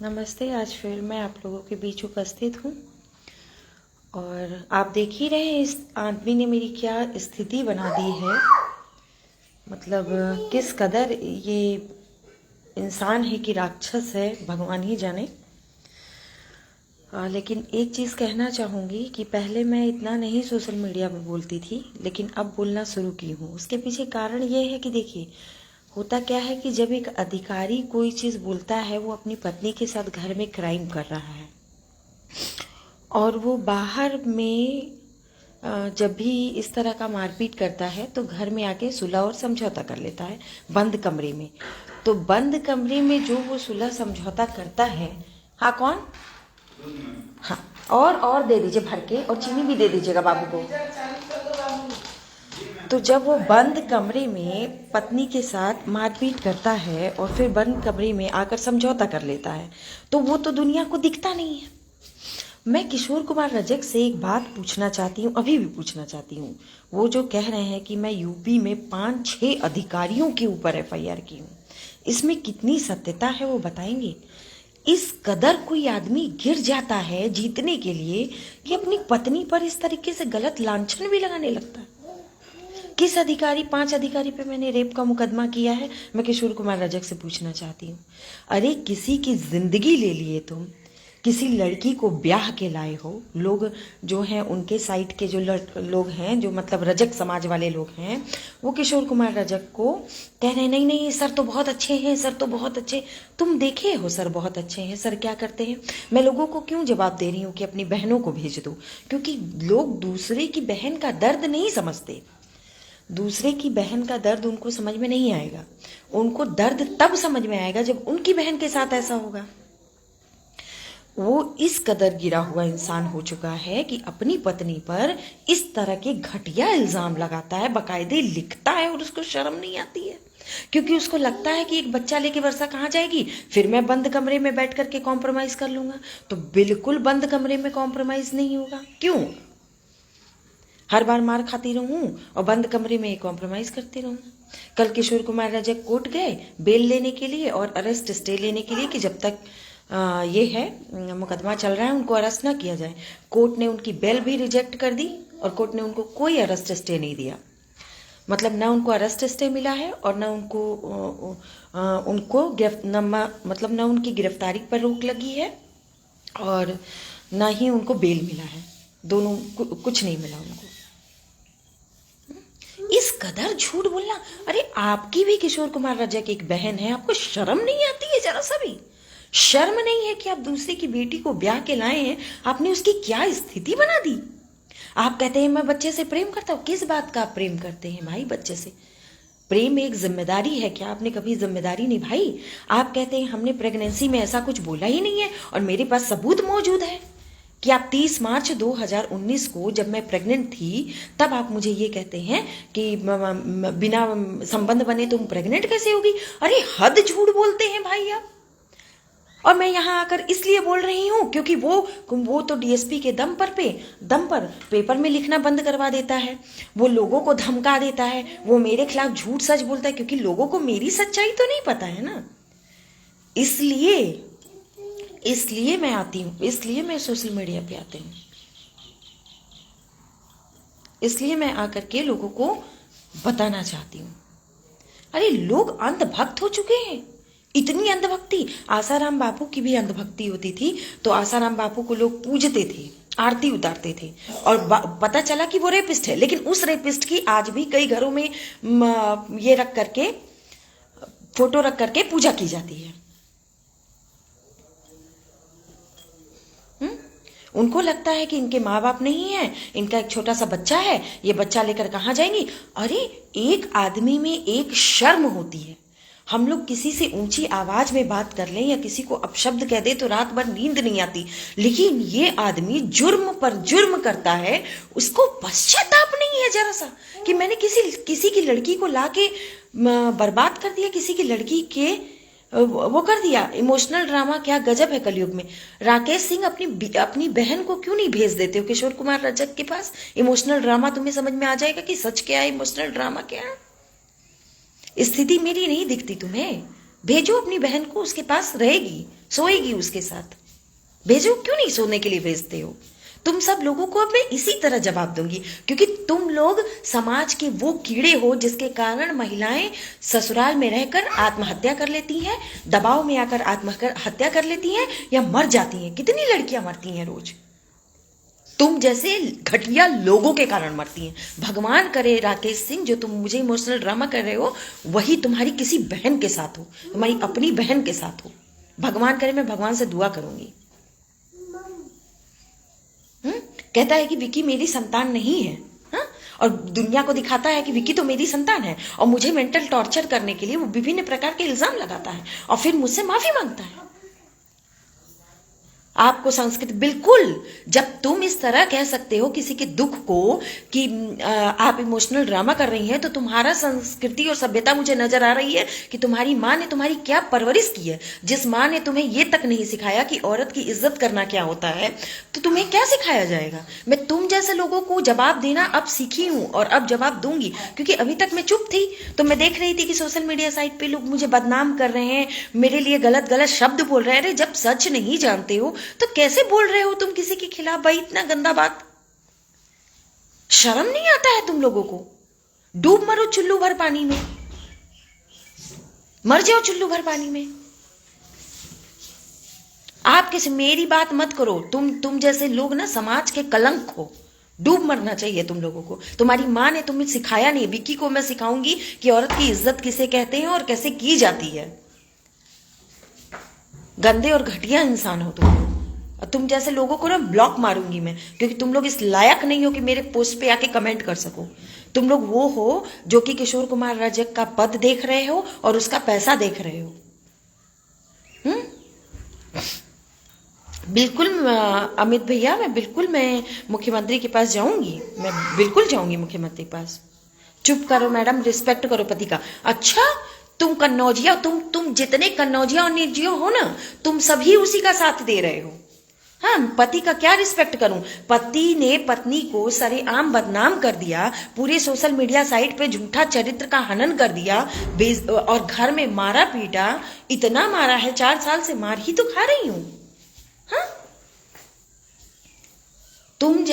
नमस्ते। आज फिर मैं आप लोगों के बीच उपस्थित हूँ और आप देख ही रहे हैं इस आदमी ने मेरी क्या स्थिति बना दी है। मतलब किस कदर ये इंसान है कि राक्षस है, भगवान ही जाने। लेकिन एक चीज़ कहना चाहूँगी कि पहले मैं इतना नहीं सोशल मीडिया में बोलती थी, लेकिन अब बोलना शुरू की हूँ। उसके पीछे कारण ये है कि देखिए, होता क्या है कि जब एक अधिकारी कोई चीज़ बोलता है, वो अपनी पत्नी के साथ घर में क्राइम कर रहा है और वो बाहर में जब भी इस तरह का मारपीट करता है तो घर में आके सुलह और समझौता कर लेता है बंद कमरे में। तो बंद कमरे में जो वो सुलह समझौता करता है, हाँ कौन, हाँ, और दे दीजिए भर के, और चीनी भी दे दीजिएगा बाबू को। तो जब वो बंद कमरे में पत्नी के साथ मारपीट करता है और फिर बंद कमरे में आकर समझौता कर लेता है, तो वो तो दुनिया को दिखता नहीं है। मैं किशोर कुमार रजक से एक बात पूछना चाहती हूँ, अभी भी पूछना चाहती हूँ। वो जो कह रहे हैं कि मैं यूपी में 5-6 अधिकारियों के ऊपर FIR की हूँ, इसमें कितनी सत्यता है वो बताएंगे? इस कदर कोई आदमी गिर जाता है जीतने के लिए कि अपनी पत्नी पर इस तरीके से गलत लांछन भी लगाने लगता है। किस अधिकारी, 5 अधिकारी पे मैंने रेप का मुकदमा किया है, मैं किशोर कुमार रजक से पूछना चाहती हूँ। अरे किसी की जिंदगी ले लिए तुम, किसी लड़की को ब्याह के लाए हो। लोग जो हैं, उनके साइड के जो लोग हैं, जो मतलब रजक समाज वाले लोग हैं, वो किशोर कुमार रजक को कह रहे हैं नहीं नहीं सर तो बहुत अच्छे हैं, सर तो बहुत अच्छे। तुम देखे हो सर बहुत अच्छे हैं, सर क्या करते हैं? मैं लोगों को क्यों जवाब दे रही हूँ कि अपनी बहनों को भेज दो, क्योंकि लोग दूसरे की बहन का दर्द नहीं समझते। दूसरे की बहन का दर्द उनको समझ में नहीं आएगा। उनको दर्द तब समझ में आएगा जब उनकी बहन के साथ ऐसा होगा। वो इस कदर गिरा हुआ इंसान हो चुका है कि अपनी पत्नी पर इस तरह के घटिया इल्जाम लगाता है, बाकायदे लिखता है, और उसको शर्म नहीं आती है, क्योंकि उसको लगता है कि एक बच्चा लेके वर्षा कहाँ जाएगी, फिर मैं बंद कमरे में बैठ करके कॉम्प्रोमाइज कर लूंगा। तो बिल्कुल बंद कमरे में कॉम्प्रोमाइज नहीं होगा। क्यों? हर बार मार खाती रहूं और बंद कमरे में कॉम्प्रोमाइज करती रहूं? कल किशोर कुमार रजक कोर्ट गए बेल लेने के लिए और अरेस्ट स्टे लेने के लिए कि जब तक ये है मुकदमा चल रहा है उनको अरेस्ट ना किया जाए। कोर्ट ने उनकी बेल भी रिजेक्ट कर दी और कोर्ट ने उनको कोई अरेस्ट स्टे नहीं दिया। मतलब ना उनको अरेस्ट स्टे मिला है और ना मतलब ना उनकी गिरफ्तारी पर रोक लगी है और ना ही उनको बेल मिला है। दोनों कुछ नहीं मिला उनको। इस कदर झूठ बोलना। अरे आपकी भी किशोर कुमार रजक एक बहन है, आपको शर्म नहीं आती है? जरा सा भी शर्म नहीं है कि आप दूसरे की बेटी को ब्याह के लाए हैं? आपने उसकी क्या स्थिति बना दी। आप कहते हैं मैं बच्चे से प्रेम करता हूं। किस बात का आप प्रेम करते हैं भाई बच्चे से? प्रेम एक जिम्मेदारी है, क्या आपने कभी जिम्मेदारी निभाई? आप कहते हैं हमने प्रेगनेंसी में ऐसा कुछ बोला ही नहीं है, और मेरे पास सबूत मौजूद है कि आप 30 मार्च 2019 को जब मैं प्रेग्नेंट थी तब आप मुझे ये कहते हैं कि बिना संबंध बने तुम प्रेग्नेंट कैसे होगी। अरे हद झूठ बोलते हैं भाई आप। और मैं यहाँ आकर इसलिए बोल रही हूँ क्योंकि वो तो DSP के दम पर पेपर में लिखना बंद करवा देता है, वो लोगों को धमका देता है, वो मेरे खिलाफ झूठ सच बोलता है, क्योंकि लोगों को मेरी सच्चाई तो नहीं पता है ना। इसलिए मैं आती हूँ, इसलिए मैं सोशल मीडिया पे आती हूँ, इसलिए मैं आकर के लोगों को बताना चाहती हूँ। अरे लोग अंधभक्त हो चुके हैं, इतनी अंधभक्ति। आसाराम बापू की भी अंधभक्ति होती थी, तो आसाराम बापू को लोग पूजते थे, आरती उतारते थे, और पता चला कि वो रेपिस्ट है, लेकिन उस रेपिस्ट की आज भी कई घरों में ये रख करके, फोटो रख करके पूजा की जाती है। उनको लगता है कि इनके माँ बाप नहीं है, इनका एक छोटा सा बच्चा है, ये बच्चा लेकर कहाँ जाएंगी। अरे एक आदमी में एक शर्म होती है। हम लोग किसी से ऊंची आवाज में बात कर लें या किसी को अपशब्द कह दे तो रात भर नींद नहीं आती, लेकिन ये आदमी जुर्म पर जुर्म करता है, उसको पश्चाताप नहीं है जरा सा कि मैंने किसी की लड़की को लाके बर्बाद कर दिया, किसी की लड़की के वो कर दिया। इमोशनल ड्रामा क्या गजब है कलयुग में। राकेश सिंह अपनी बहन को क्यों नहीं भेज देते हो किशोर कुमार रजक के पास? इमोशनल ड्रामा तुम्हें समझ में आ जाएगा कि सच क्या है, इमोशनल ड्रामा क्या है। स्थिति मेरी नहीं दिखती तुम्हें? भेजो अपनी बहन को, उसके पास रहेगी, सोएगी उसके साथ। भेजो, क्यों नहीं सोने के लिए भेजते हो? तुम सब लोगों को अब मैं इसी तरह जवाब दूंगी, क्योंकि तुम लोग समाज के वो कीड़े हो जिसके कारण महिलाएं ससुराल में रहकर आत्महत्या कर लेती हैं, दबाव में आकर आत्महत्या कर लेती हैं या मर जाती हैं। कितनी लड़कियां मरती हैं रोज तुम जैसे घटिया लोगों के कारण मरती हैं। भगवान करे राकेश सिंह, जो तुम मुझे इमोशनल ड्रामा कर रहे हो वही तुम्हारी किसी बहन के साथ हो, तुम्हारी अपनी बहन के साथ हो। भगवान करे, मैं भगवान से दुआ करूंगी। कहता है कि विकी मेरी संतान नहीं है, हा? और दुनिया को दिखाता है कि विकी तो मेरी संतान है, और मुझे मेंटल टॉर्चर करने के लिए वो विभिन्न प्रकार के इल्जाम लगाता है और फिर मुझसे माफी मांगता है। आपको संस्कृति बिल्कुल, जब तुम इस तरह कह सकते हो किसी के दुख को कि आप इमोशनल ड्रामा कर रही हैं, तो तुम्हारा संस्कृति और सभ्यता मुझे नजर आ रही है कि तुम्हारी माँ ने तुम्हारी क्या परवरिश की है। जिस माँ ने तुम्हें ये तक नहीं सिखाया कि औरत की इज्जत करना क्या होता है, तो तुम्हें क्या सिखाया जाएगा? मैं तुम जैसे लोगों को जवाब देना अब सीखी हूं और अब जवाब दूंगी, क्योंकि अभी तक मैं चुप थी। तो मैं देख रही थी कि सोशल मीडिया साइट पे लोग मुझे बदनाम कर रहे हैं, मेरे लिए गलत गलत शब्द बोल रहे हैं। अरे जब सच नहीं जानते हो तो कैसे बोल रहे हो तुम किसी के खिलाफ? भाई इतना गंदा बात, शर्म नहीं आता है तुम लोगों को? डूब मरो चुल्लू भर पानी में, मर जाओ चुल्लू भर पानी में। आप किसी मेरी बात मत करो। तुम जैसे लोग ना समाज के कलंक हो, डूब मरना चाहिए तुम लोगों को। तुम्हारी माँ ने तुम्हें सिखाया नहीं। विक्की को मैं सिखाऊंगी कि औरत की इज्जत किसे कहते हैं और कैसे की जाती है। गंदे और घटिया इंसान हो तुम। और तुम जैसे लोगों को ना ब्लॉक मारूंगी मैं, क्योंकि तुम लोग इस लायक नहीं हो कि मेरे पोस्ट पे आके कमेंट कर सको। तुम लोग वो हो जो कि किशोर कुमार रजक का पद देख रहे हो और उसका पैसा देख रहे हो। बिल्कुल अमित भैया, मैं मुख्यमंत्री के पास जाऊंगी, मैं बिल्कुल जाऊंगी मुख्यमंत्री के पास। चुप करो मैडम, रिस्पेक्ट करो पति का। अच्छा, तुम कन्नौजिया, तुम जितने कन्नौजिया और निर्जिया हो ना, तुम सभी उसी का साथ दे रहे हो। हाँ, पति का क्या रिस्पेक्ट करूं? पति ने पत्नी को सरेआम बदनाम कर दिया, पूरे सोशल मीडिया साइट पे झूठा चरित्र का हनन कर दिया, और घर में मारा पीटा। इतना मारा है, 4 साल से मार ही तो खा रही हूं। हाँ, तुम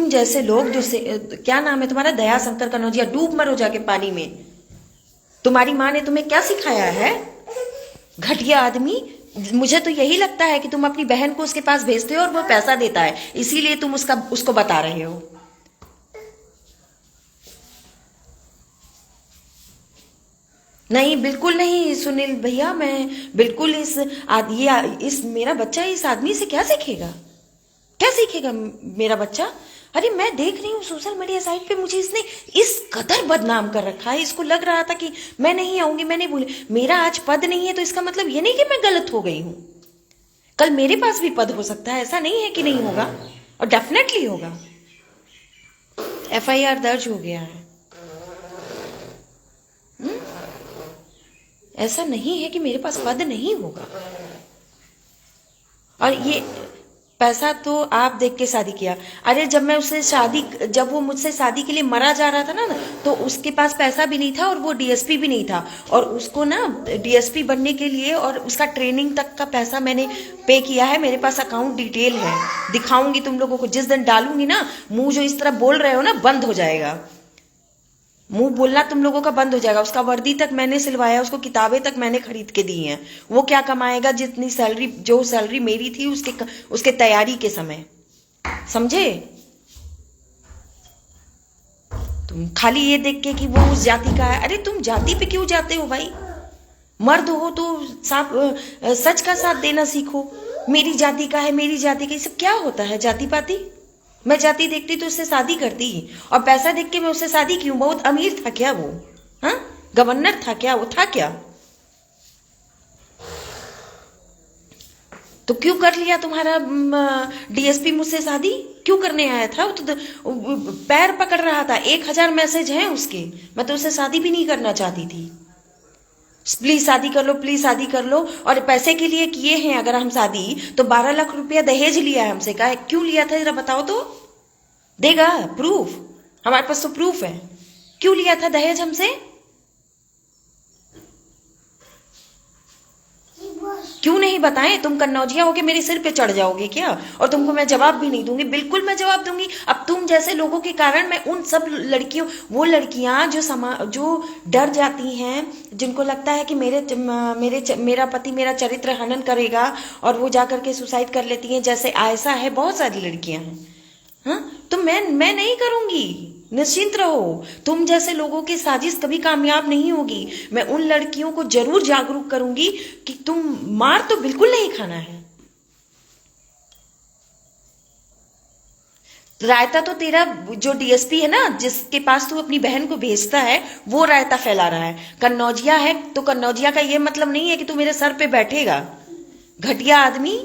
जैसे लोग जो क्या नाम है तुम्हारा, दया शंकर कन्नौजिया, डूब मरो जाके पानी में। तुम्हारी माँ ने तुम्हें क्या सिखाया है, घटिया आदमी? मुझे तो यही लगता है कि तुम अपनी बहन को उसके पास भेजते हो और वो पैसा देता है, इसीलिए तुम उसको बता रहे हो। नहीं, बिल्कुल नहीं सुनील भैया, मैं बिल्कुल इस मेरा बच्चा इस आदमी से क्या सीखेगा? क्या सीखेगा मेरा बच्चा? अरे मैं देख रही हूँ सोशल मीडिया साइट पे मुझे इसने इस कदर बदनाम कर रखा है। इसको लग रहा था कि मैं नहीं आऊंगी, मैं नहीं बोली। मेरा आज पद नहीं है तो इसका मतलब ये नहीं कि मैं गलत हो गई हूं। कल मेरे पास भी पद हो सकता है, ऐसा नहीं है कि नहीं होगा, और डेफिनेटली होगा। FIR दर्ज हो गया है। ऐसा नहीं है कि मेरे पास पद नहीं होगा। और ये पैसा तो आप देख के शादी किया। अरे जब वो मुझसे शादी के लिए मरा जा रहा था ना, तो उसके पास पैसा भी नहीं था और वो DSP भी नहीं था, और उसको ना DSP बनने के लिए और उसका ट्रेनिंग तक का पैसा मैंने पे किया है। मेरे पास अकाउंट डिटेल है, दिखाऊंगी तुम लोगों को। जिस दिन डालूंगी ना, मुंह जो इस तरह बोल रहे हो ना बंद हो जाएगा। मुंह बोलना तुम लोगों का बंद हो जाएगा। उसका वर्दी तक मैंने सिलवाया, उसको किताबें तक मैंने खरीद के दी हैं। वो क्या कमाएगा? जितनी सैलरी, जो सैलरी मेरी थी उसके तैयारी के समय, समझे? तुम खाली ये देख के कि वो उस जाति का है। अरे तुम जाति पे क्यों जाते हो भाई? मर्द हो तो सच का साथ देना सीखो। मेरी जाति का है, मेरी जाति का, ये सब क्या होता है जाति पाति? मैं जाति देखती तो उससे शादी करती, और पैसा देख के मैं उससे शादी क्यों? बहुत अमीर था क्या वो? हाँ, गवर्नर था क्या वो? था क्या? तो क्यों कर लिया तुम्हारा DSP मुझसे शादी? क्यों करने आया था? वो तो पैर पकड़ रहा था। 1000 मैसेज हैं उसके। मैं तो उससे शादी भी नहीं करना चाहती थी। प्लीज शादी कर लो, प्लीज शादी कर लो। और पैसे के लिए किए हैं अगर हम शादी, तो 12 लाख रुपया दहेज लिया है हमसे। कहा क्यों लिया था जरा बताओ तो? देगा प्रूफ? हमारे पास तो प्रूफ है। क्यों लिया था दहेज हमसे? क्यों नहीं बताएं, तुम कन्नौजिया होके मेरे सिर पे चढ़ जाओगे क्या? और तुमको मैं जवाब भी नहीं दूंगी। बिल्कुल मैं जवाब दूंगी। अब तुम जैसे लोगों के कारण मैं उन सब लड़कियों, वो लड़कियां जो डर जाती हैं, जिनको लगता है कि मेरा पति मेरा चरित्र हनन करेगा और वो जाकर के सुसाइड कर लेती हैं, जैसे आयशा है, बहुत सारी लड़कियां हैं। हाँ, तो मैं नहीं करूंगी, निश्चिंत रहो। तुम जैसे लोगों की साजिश कभी कामयाब नहीं होगी। मैं उन लड़कियों को जरूर जागरूक करूंगी कि तुम मार तो बिल्कुल नहीं खाना है। रायता तो तेरा जो डीएसपी है ना, जिसके पास तू अपनी बहन को भेजता है, वो रायता फैला रहा है। कन्नौजिया है तो कन्नौजिया का ये मतलब नहीं है कि तू मेरे सर पे बैठेगा। घटिया आदमी,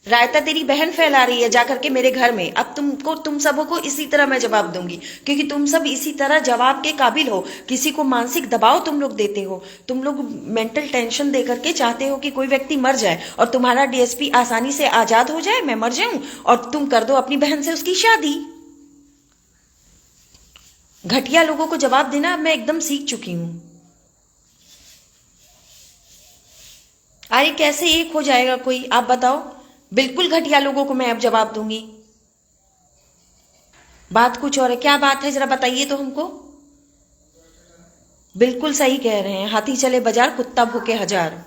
रायता तेरी बहन फैला रही है जाकर के मेरे घर में। अब तुम सबों को इसी तरह मैं जवाब दूंगी, क्योंकि तुम सब इसी तरह जवाब के काबिल हो। किसी को मानसिक दबाव तुम लोग देते हो, तुम लोग मेंटल टेंशन दे करके चाहते हो कि कोई व्यक्ति मर जाए और तुम्हारा डीएसपी आसानी से आजाद हो जाए, मैं मर जाऊं और तुम कर दो अपनी बहन से उसकी शादी। घटिया लोगों को जवाब देना मैं एकदम सीख चुकी हूं। अरे कैसे एक हो जाएगा कोई, आप बताओ? बिल्कुल घटिया लोगों को मैं अब जवाब दूंगी। बात कुछ और है। क्या बात है, जरा बताइए तो हमको। बिल्कुल सही कह रहे हैं, हाथी चले बाजार कुत्ता भूखे हजार।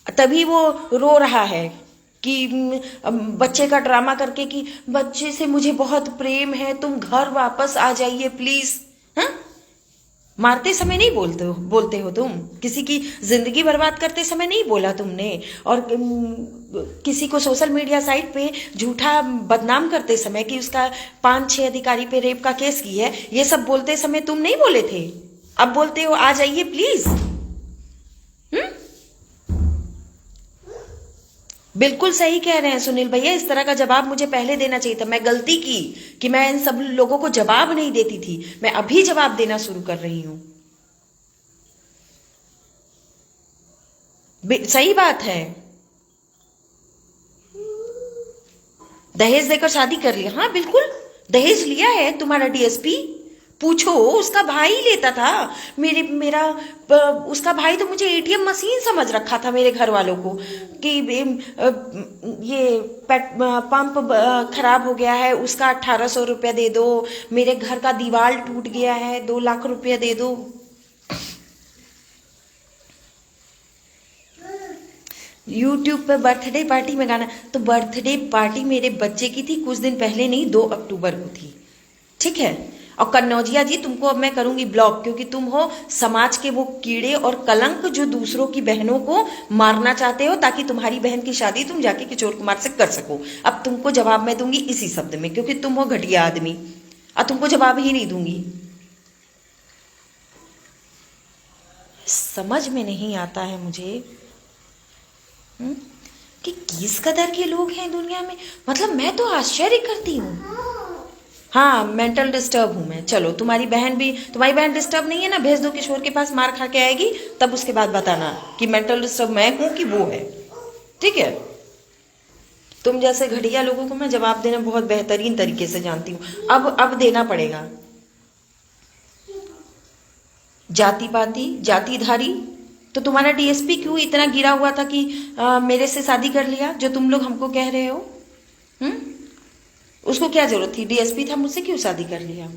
तभी वो रो रहा है कि बच्चे का ड्रामा करके कि बच्चे से मुझे बहुत प्रेम है, तुम घर वापस आ जाइए प्लीज। हाँ, मारते समय नहीं बोलते हो तुम, किसी की जिंदगी बर्बाद करते समय नहीं बोला तुमने, और किसी को सोशल मीडिया साइट पे झूठा बदनाम करते समय कि उसका 5-6 अधिकारी पे रेप का केस की है, ये सब बोलते समय तुम नहीं बोले थे। अब बोलते हो आ जाइए प्लीज। बिल्कुल सही कह रहे हैं सुनील भैया, इस तरह का जवाब मुझे पहले देना चाहिए था। मैं गलती की कि मैं इन सब लोगों को जवाब नहीं देती थी। मैं अभी जवाब देना शुरू कर रही हूं। सही बात है, दहेज देकर शादी कर लिया। हाँ बिल्कुल, दहेज लिया है तुम्हारा डीएसपी। पूछो, उसका भाई लेता था। उसका भाई तो मुझे एटीएम मशीन समझ रखा था मेरे घर वालों को कि ये पंप खराब हो गया है, उसका 1800 रुपया दे दो। मेरे घर का दीवार टूट गया है, 2 लाख रुपया दे दो। यूट्यूब पे बर्थडे पार्टी में गाना, तो बर्थडे पार्टी मेरे बच्चे की थी कुछ दिन पहले, नहीं 2 अक्टूबर को थी, ठीक है। और कन्नौजिया जी, तुमको अब मैं करूंगी ब्लॉक, क्योंकि तुम हो समाज के वो कीड़े और कलंक जो दूसरों की बहनों को मारना चाहते हो ताकि तुम्हारी बहन की शादी तुम जाके किशोर कुमार से कर सको। अब तुमको जवाब मैं दूंगी इसी शब्द में, क्योंकि तुम हो घटिया आदमी, और तुमको जवाब ही नहीं दूंगी। समझ में नहीं आता है मुझे कि किस कदर के लोग हैं दुनिया में। मतलब मैं तो आश्चर्य करती हूँ। हाँ, मेंटल डिस्टर्ब हूं मैं। चलो, तुम्हारी बहन डिस्टर्ब नहीं है ना, भेज दो किशोर के पास, मार खा के आएगी, तब उसके बाद बताना कि मेंटल डिस्टर्ब मैं हूं कि वो है, ठीक है। तुम जैसे घटिया लोगों को मैं जवाब देना बहुत बेहतरीन तरीके से जानती हूँ। अब देना पड़ेगा। जाति पाति, जातिधारी, तो तुम्हारा डीएसपी क्यों इतना गिरा हुआ था कि मेरे से शादी कर लिया, जो तुम लोग हमको कह रहे हो? उसको क्या जरूरत थी? डीएसपी था, मुझसे क्यों शादी कर लिया?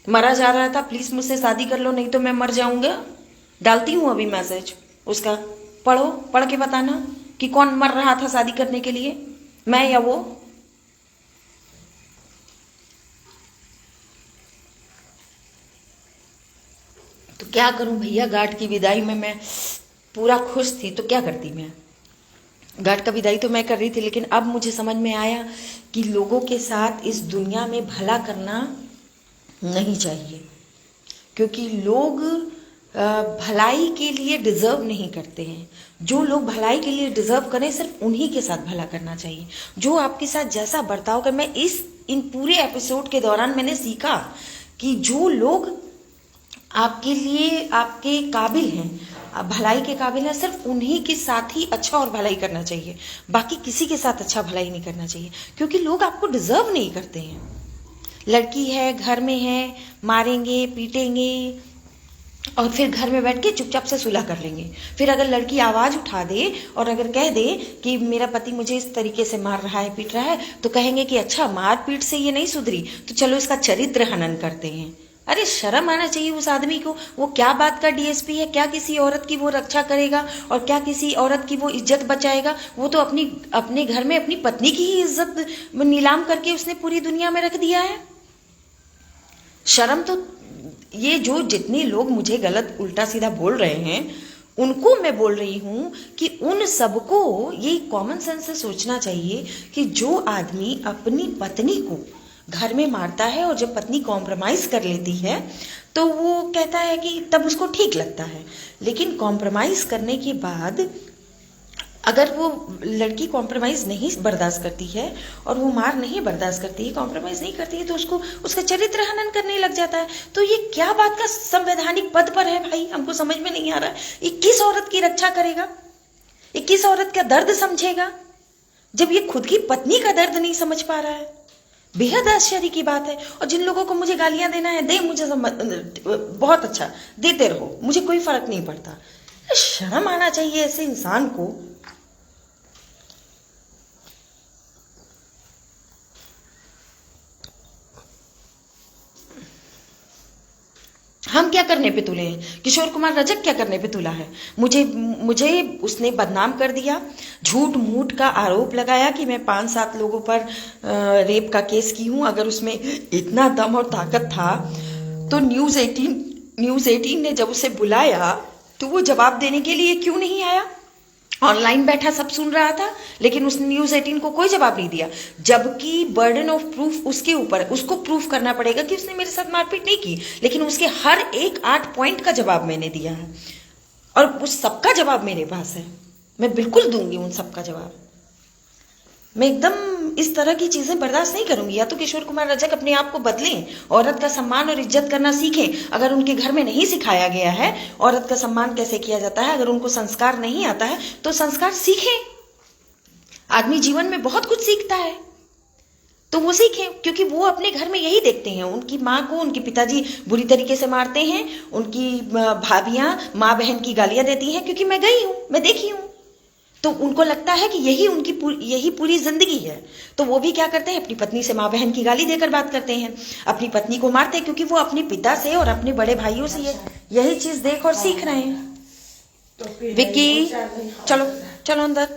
मरा जा रहा था, प्लीज मुझसे शादी कर लो, नहीं तो मैं मर जाऊंगा। डालती हूँ अभी मैसेज उसका, पढ़ो, पढ़ के बताना कि कौन मर रहा था शादी करने के लिए, मैं या वो। तो क्या करूं भैया, गार्ड की विदाई में मैं पूरा खुश थी, तो क्या करती मैं। गार्ड का विदाई तो मैं कर रही थी, लेकिन अब मुझे समझ में आया कि लोगों के साथ इस दुनिया में भला करना नहीं चाहिए, क्योंकि लोग भलाई के लिए डिजर्व नहीं करते हैं। जो लोग भलाई के लिए डिजर्व करें, सिर्फ उन्हीं के साथ भला करना चाहिए। जो आपके साथ जैसा बर्ताव कर, मैं इन पूरे एपिसोड के दौरान मैंने सीखा कि जो लोग आपके लिए आपके काबिल हैं, भलाई के काबिल है, सिर्फ उन्हीं के साथ ही अच्छा और भलाई करना चाहिए। बाकी किसी के साथ अच्छा भलाई नहीं करना चाहिए, क्योंकि लोग आपको डिजर्व नहीं करते हैं। लड़की है, घर में है, मारेंगे, पीटेंगे, और फिर घर में बैठ के चुपचाप से सुलह कर लेंगे। फिर अगर लड़की आवाज उठा दे और अगर कह दे कि मेरा पति मुझे इस तरीके से मार रहा है, पीट रहा है, तो कहेंगे कि अच्छा मार पीट से ये नहीं सुधरी, तो चलो इसका चरित्र हनन करते हैं। अरे शर्म आना चाहिए उस आदमी को। वो क्या बात का डीएसपी है? क्या किसी औरत की वो रक्षा करेगा और क्या किसी औरत की वो इज्जत बचाएगा? वो तो अपने घर में अपनी पत्नी की ही इज्जत नीलाम करके उसने पूरी दुनिया में रख दिया है। शर्म तो ये जो जितने लोग मुझे गलत उल्टा सीधा बोल रहे हैं उनको मैं बोल रही हूं कि उन सबको ये कॉमन सेंस से सोचना चाहिए कि जो आदमी अपनी पत्नी को घर में मारता है और जब पत्नी कॉम्प्रोमाइज कर लेती है तो वो कहता है कि तब उसको ठीक लगता है। लेकिन कॉम्प्रोमाइज करने के बाद अगर वो लड़की कॉम्प्रोमाइज नहीं बर्दाश्त करती है और वो मार नहीं बर्दाश्त करती है, कॉम्प्रोमाइज नहीं करती है, तो उसको उसका चरित्र हनन करने लग जाता है। तो ये क्या बात का संवैधानिक पद पर है भाई? हमको समझ में नहीं आ रहा है। ये किस औरत की रक्षा करेगा? ये किस औरत का दर्द समझेगा जब ये खुद की पत्नी का दर्द नहीं समझ पा रहा है? बेहद आश्चर्य की बात है। और जिन लोगों को मुझे गालियां देना है दे, मुझे बहुत अच्छा देते रहो, मुझे कोई फर्क नहीं पड़ता। शर्म आना चाहिए ऐसे इंसान को। हम क्या करने पे तुले हैं? किशोर कुमार रजक क्या करने पे तुला है? मुझे उसने बदनाम कर दिया, झूठ मूठ का आरोप लगाया कि मैं 5-7 लोगों पर रेप का केस की हूं। अगर उसमें इतना दम और ताकत था तो न्यूज 18 ने जब उसे बुलाया तो वो जवाब देने के लिए क्यों नहीं आया? ऑनलाइन बैठा सब सुन रहा था, लेकिन उसने न्यूज 18 को कोई जवाब नहीं दिया, जबकि बर्डन ऑफ प्रूफ उसके ऊपर है। उसको प्रूफ करना पड़ेगा कि उसने मेरे साथ मारपीट नहीं की, लेकिन उसके हर एक 8 पॉइंट का जवाब मैंने दिया है और उस सबका जवाब मेरे पास है। मैं बिल्कुल दूंगी उन सबका जवाब। मैं एकदम इस तरह की चीजें बर्दाश्त नहीं करूंगी। या तो किशोर कुमार रजक अपने आप को बदलें, औरत का सम्मान और इज्जत करना सीखें। अगर उनके घर में नहीं सिखाया गया है औरत का सम्मान कैसे किया जाता है, अगर उनको संस्कार नहीं आता है तो संस्कार सीखें। आदमी जीवन में बहुत कुछ सीखता है तो वो सीखें, क्योंकि वो अपने घर में यही देखते हैं। उनकी माँ को उनके पिताजी बुरी तरीके से मारते हैं, उनकी भाभियां माँ बहन की गालियां देती हैं, क्योंकि मैं गई हूं, मैं देखी हूं। तो उनको लगता है कि यही पूरी जिंदगी है। तो वो भी क्या करते हैं? अपनी पत्नी से माँ बहन की गाली देकर बात करते हैं, अपनी पत्नी को मारते हैं, क्योंकि वो अपने पिता से और अपने बड़े भाइयों से यही चीज देख और सीख रहे हैं। विक्की चलो चलो अंदर।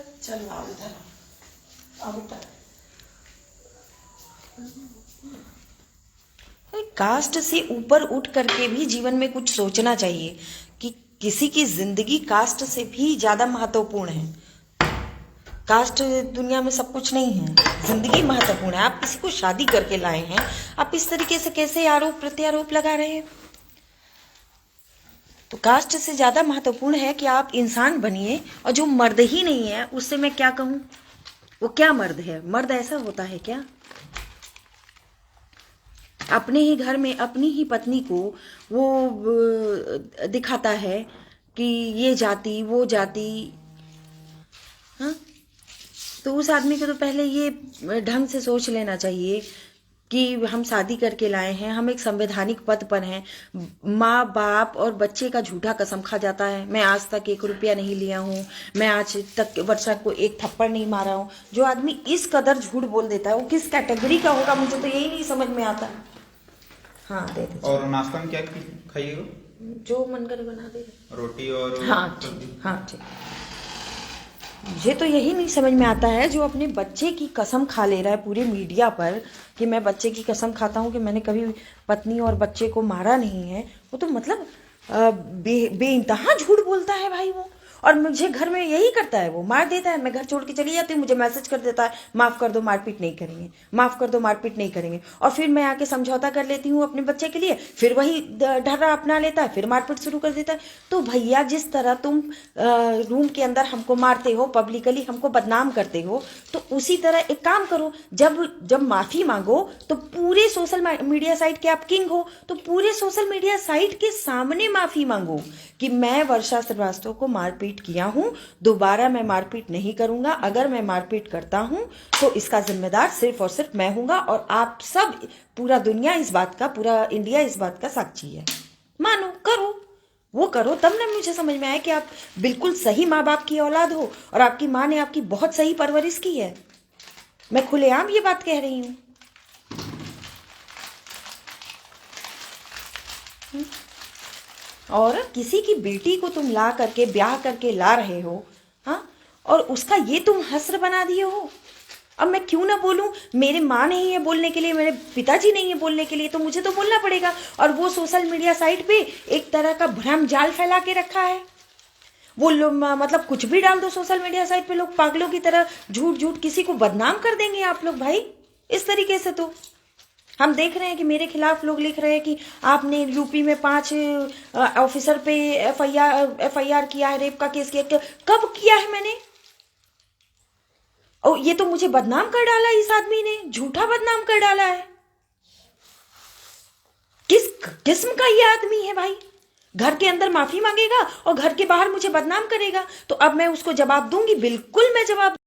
कास्ट से ऊपर उठ करके भी जीवन में कुछ सोचना चाहिए कि किसी की जिंदगी कास्ट से भी ज्यादा महत्वपूर्ण है। कास्ट दुनिया में सब कुछ नहीं है, जिंदगी महत्वपूर्ण है। आप किसी को शादी करके लाए हैं, आप इस तरीके से कैसे आरोप प्रत्यारोप लगा रहे हैं? तो कास्ट से ज्यादा महत्वपूर्ण है कि आप इंसान बनिए। और जो मर्द ही नहीं है उससे मैं क्या कहूं? वो क्या मर्द है? मर्द ऐसा होता है क्या? अपने ही घर में अपनी ही पत्नी को वो दिखाता है कि ये जाति वो जाति। हाँ, तो उस आदमी को तो पहले ये ढंग से सोच लेना चाहिए कि हम शादी करके लाए हैं, हम एक संवैधानिक पद पर हैं। माँ बाप और बच्चे का झूठा कसम खा जाता है, मैं आज तक 1 रुपया नहीं लिया हूँ, मैं आज तक वर्षा को 1 थप्पड़ नहीं मारा हूँ। जो आदमी इस कदर झूठ बोल देता है वो किस कैटेगरी का होगा? मुझे तो यही नहीं समझ में आता। हाँ दे दे। और नाश्ता में क्या खाइएगा? जो मन करे बना दे। रोटी और हाँ ठीक। मुझे तो यही नहीं समझ में आता है जो अपने बच्चे की कसम खा ले रहा है पूरे मीडिया पर कि मैं बच्चे की कसम खाता हूँ कि मैंने कभी पत्नी और बच्चे को मारा नहीं है। वो तो मतलब बेइंतहा झूठ बोलता है भाई वो। और मुझे घर में यही करता है, वो मार देता है, मैं घर छोड़ के चली जाती हूँ, मुझे मैसेज कर देता है माफ कर दो मारपीट नहीं करेंगे, माफ कर दो मारपीट नहीं करेंगे। और फिर मैं आके समझौता कर लेती हूँ अपने बच्चे के लिए, फिर वही ढर्रा अपना लेता है, फिर मारपीट शुरू कर देता है। तो भैया जिस तरह तुम रूम के अंदर हमको मारते हो, पब्लिकली हमको बदनाम करते हो, तो उसी तरह एक काम करो, जब माफी मांगो तो पूरे सोशल मीडिया साइट के आप किंग हो, तो पूरे सोशल मीडिया साइट के सामने माफी मांगो कि मैं वर्षा श्रीवास्तव को मारपीट किया हूं, दोबारा मैं मारपीट नहीं करूंगा। अगर मैं मारपीट करता हूं तो इसका जिम्मेदार सिर्फ और सिर्फ मैं हूंगा और आप सब, पूरा दुनिया इस बात का, पूरा इंडिया इस बात का साक्षी है। मानो, करो, वो करो, तब ना मुझे समझ में आए कि आप बिल्कुल सही माँ बाप की औलाद हो और आपकी माँ ने आपकी बहुत सही परवरिश की है। मैं खुलेआम ये बात कह रही हूँ। और किसी की बेटी को तुम ला करके ब्याह करके ला रहे हो, हाँ, और उसका ये तुम हस्र बना दिए हो। अब मैं क्यों ना बोलूं, मेरे माँ नहीं है बोलने के लिए, मेरे पिताजी नहीं है बोलने के लिए, तो मुझे तो बोलना पड़ेगा। और वो सोशल मीडिया साइट पे एक तरह का भ्रम जाल फैला के रखा है। वो लोग मतलब कुछ भी डाल दो सोशल मीडिया साइट पे, लोग पागलों की तरह झूठ झूठ किसी को बदनाम कर देंगे आप लोग भाई इस तरीके से। तो हम देख रहे हैं कि मेरे खिलाफ लोग लिख रहे हैं कि आपने यूपी में 5 ऑफिसर पे एफआईआर किया है, रेप का केस किया। कब किया है मैंने? और ये तो मुझे बदनाम कर डाला, इस आदमी ने झूठा बदनाम कर डाला है। किस किस्म का ये आदमी है भाई? घर के अंदर माफी मांगेगा और घर के बाहर मुझे बदनाम करेगा। तो अब मैं उसको जवाब दूंगी, बिल्कुल मैं जवाब